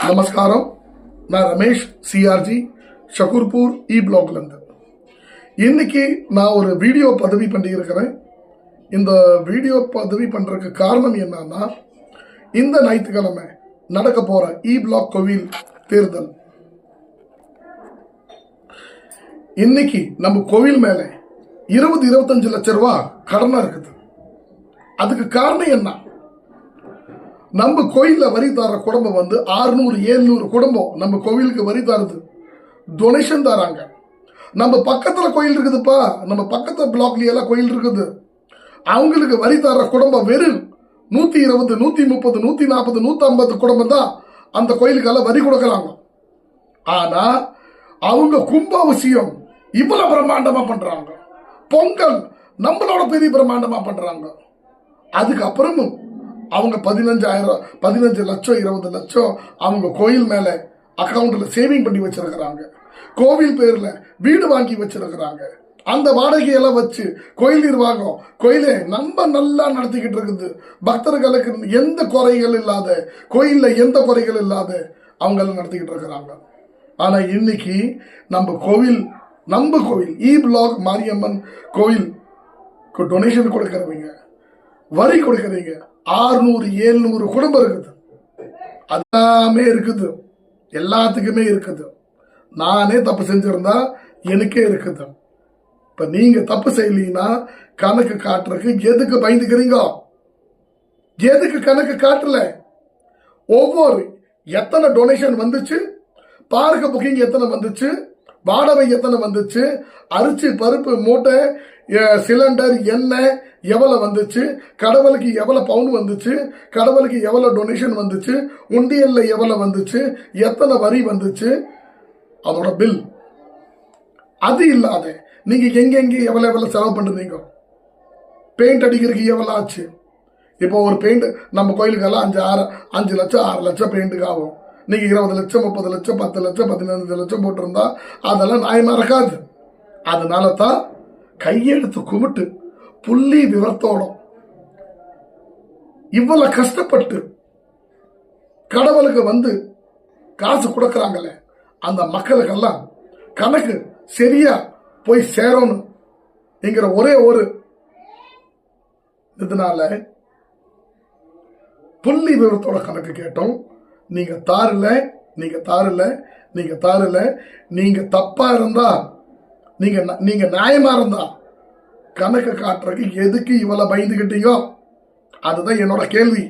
நமஸ்காரம். நான் ரமேஷ் சிஆர்ஜி ஷகுர்பூர் பிளாக்ல இருந்து. இன்னைக்கு நான் ஒரு வீடியோ பதிவு பண்ணி இருக்கிறேன். இந்த வீடியோ பதிவு பண்றதுக்கு காரணம் என்னன்னா, இந்த ஞாயிற்றுக்கிழமை நடக்க போற பிளாக் கோவில் தேர்தல். இன்னைக்கு நம்ம கோவில் மேல 20-25 லட்சம் ரூபாய் கடனா இருக்குது. அதுக்கு காரணம் என்ன? நம்ம கோயில்ல வரி தர குடும்பம் 600-700 குடும்பம் நம்ம கோவிலுக்கு வரி தருது, டொனேஷன் தராங்க. நம்ம பக்கத்துல கோயில் இருக்குதுப்பா, நம்ம பக்கத்துல பிளாக்ல எல்லாம் கோயில் இருக்குது, அவங்களுக்கு வரி தர குடும்பம் வெறும் 120, 130, 140, 150 குடும்பம் தான் அந்த கோயிலுக்கெல்லாம் வரி கொடுக்கறாங்க. ஆனா அவங்க கும்பாபிஷேகம் இவ்வளவு பிரம்மாண்டமா பண்றாங்க, பொங்கல் நம்மளோட பெரிய பிரம்மாண்டமா பண்றாங்க. அதுக்கப்புறமும் அவங்க 15 லட்சம் 20 லட்சம் அவங்க கோயில் மேல அக்கௌண்ட்ல சேவிங் பண்ணி வச்சிருக்கிறாங்க. கோவில் பேர்ல வீடு வாங்கி வச்சிருக்கிறாங்க. அந்த வாடகையெல்லாம் வச்சு கோயில் நிர்வாகம் கோயிலை நம்ம நல்லா நடத்திக்கிட்டு இருக்குது. பக்தர்களுக்கு எந்த குறைகள் இல்லாத, கோயில்ல எந்த குறைகள் இல்லாத அவங்க எல்லாம் நடத்திக்கிட்டு இருக்கிறாங்க. ஆனா இன்னைக்கு நம்ம கோவில் பிளாக் மாரியம்மன் கோயில் டொனேஷன் கொடுக்கறவங்க, வரி கொடுக்கறீங்க, 600-700 குடும்பம் இருக்குது. எல்லாமே இருக்குது, எல்லாத்துக்குமே இருக்குது. நானே தப்பு செஞ்சிருந்தா எனக்கே இருக்குது. இப்ப நீங்க தப்பு செய்யலீங்கன்னா கணக்கு காட்டுறதுக்கு எதுக்கு பயந்துக்கிறீங்க? எதுக்கு கணக்கு காட்டல? ஒவ்வொரு எத்தனை டொனேஷன் வந்துச்சு, பார்க்க புக்கிங் எத்தனை வந்துச்சு, வாடகை எத்தனை வந்துச்சு, அரிசி பருப்பு மூட்டை, சிலிண்டர், எண்ணெய் எவ்வளவு வந்துச்சு, கடவுளுக்கு எவ்வளவு பவுன் வந்துச்சு, கடவுளுக்கு எவ்வளவு டொனேஷன் வந்துச்சு, உண்டியல்ல எவ்வளவு வந்துச்சு, எத்தனை வரி வந்துச்சு, அதோட பில். அது இல்லாத நீங்க எங்க எவ்வளவு செலவு பண்ணுறீங்க? பெயிண்ட் அடிக்கிறதுக்கு எவ்வளவு ஆச்சு? இப்போ ஒரு பெயிண்ட் நம்ம கோயிலுக்கெல்லாம் 5 லட்சம் 6 லட்சம் பெயிண்ட்டுக்கு ஆகும். நீங்க 20 லட்சம் 30 லட்சம் 10 லட்சம் 15 லட்சம் போட்டிருந்தா அதெல்லாம் நியாயமா இருக்காது. அதனால தான் கையெழுத்து கும்பிட்டு புள்ளி விவரத்தோட இவ்வளவு கஷ்டப்பட்டு கடவுளுக்கு காசு கொடுக்கறாங்கல்ல, அந்த மக்களுக்கெல்லாம் கணக்கு சரியா போய் சேரணும் என்கிற ஒரே ஒரு இதனால புள்ளி விவரத்தோட கணக்கு கேட்டோம். நீங்க தாரல. நீங்க தப்பா இருந்தா, நீங்க நியாயமா இருந்தா கணக்கு காட்டுறதுக்கு எதுக்கு இவ்வளவு பயந்துகிட்டீங்க? அதுதான் என்னோட கேள்வி.